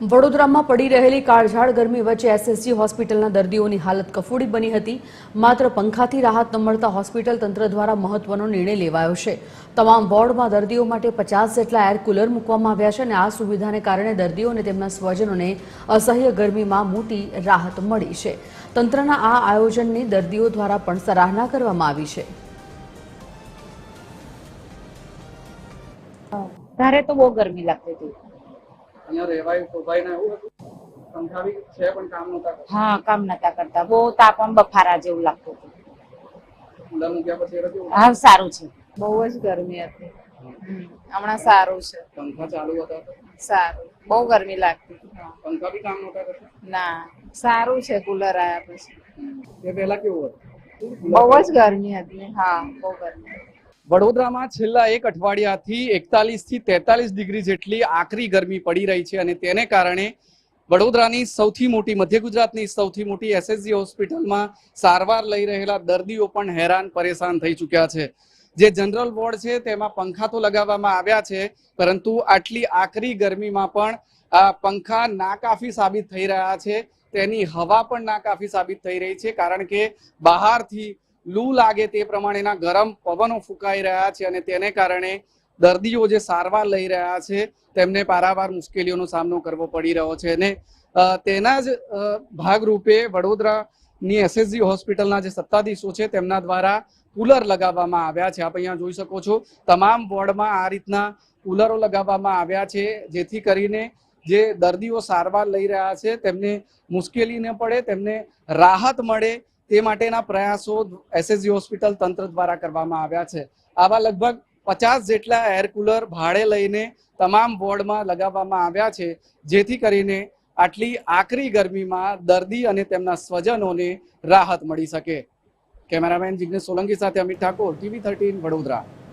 વડોદરામાં પડી રહેલી કાળઝાળ ગરમી વચ્ચે એસએસજી હોસ્પિટલના દર્દીઓની હાલત કફોડી બની હતી। માત્ર પંખાથી રાહત ન મળતા હોસ્પિટલ તંત્ર દ્વારા મહત્વનો નિર્ણય લેવાયો છે। તમામ વોર્ડમાં દર્દીઓ માટે 50 જેટલા એર કુલર મૂકવામાં આવ્યા છે અને આ સુવિધાને કારણે દર્દીઓ અને તેમના સ્વજનોને અસહ્ય ગરમીમાં મોટી રાહત મળી છે। તંત્રના આ આયોજનની દર્દીઓ દ્વારા પણ સરાહના કરવામાં આવી છે। धारे तो वो गर्मी लगती थी। हाँ, काम नता करता। वो तापमान बफारा जेवुं लागतुं हतुं। हाँ, सारूं छे। बहु ज गर्मी हती। हमणां सारूं छे। पंखा चालू हता तो सारूं। बहु गर्मी लागती। पंखा भी काम नता करता? ना, सारूं छे कूलर आया पछी। એ પહેલા કેવું હતું? બહુ જ ગરમી હતી। હા, બહુ ગરમી। વડોદરામાં છેલ્લા એક અઠવાડિયાથી 41 થી 43 ડિગ્રી જેટલી આકરી ગરમી પડી રહી છે અને તેને કારણે વડોદરાની સૌથી મોટી મધ્ય ગુજરાતની સૌથી મોટી એસએસજી હોસ્પિટલમાં સારવાર લઈ રહેલા દર્દીઓ પણ હેરાન પરેશાન થઈ ચૂક્યા છે। જે જનરલ વોર્ડ છે તેમાં પંખા તો લગાવવામાં આવ્યા છે, પરંતુ આટલી આકરી ગરમીમાં પણ આ પંખા નાકાફી સાબિત થઈ રહ્યા છે। તેની હવા પણ નાકાફી સાબિત થઈ રહી છે, કારણ કે બહારથી લૂ લાગે તે પ્રમાણેના ગરમ પવનો ફૂંકાઈ રહ્યા છે અને તેને કારણે દર્દીઓ જે સારવાર લઈ રહ્યા છે તેમને પારાવાર મુશ્કેલીઓનો સામનો કરવો પડી રહ્યો છે। અને તેના જ ભાગરૂપે વડોદરાની એસએસજી હોસ્પિટલના જે સત્તાધીશો છે તેમના દ્વારા કુલર લગાવવામાં આવ્યા છે। આપ અહીંયા જોઈ શકો છો, તમામ વોર્ડમાં આ રીતના કુલરો લગાવવામાં આવ્યા છે, જેથી કરીને જે દર્દીઓ સારવાર લઈ રહ્યા છે તેમને મુશ્કેલી ન પડે, તેમને રાહત મળે તે માટેના પ્રયાસો એસએસજી હોસ્પિટલ તંત્ર દ્વારા કરવામાં આવ્યા છે। આવા લગભગ 50 જેટલા એર કુલર ભાડે લઈને તમામ વોર્ડમાં લગાવવામાં આવ્યા છે, જેથી કરીને આટલી આકરી ગરમીમાં દર્દી અને તેમના સ્વજનોને રાહત મળી શકે। કેમેરામેન જિગ્નેશ સોલંકી સાથે અમિત ઠાકોર, TV13 વડોદરા।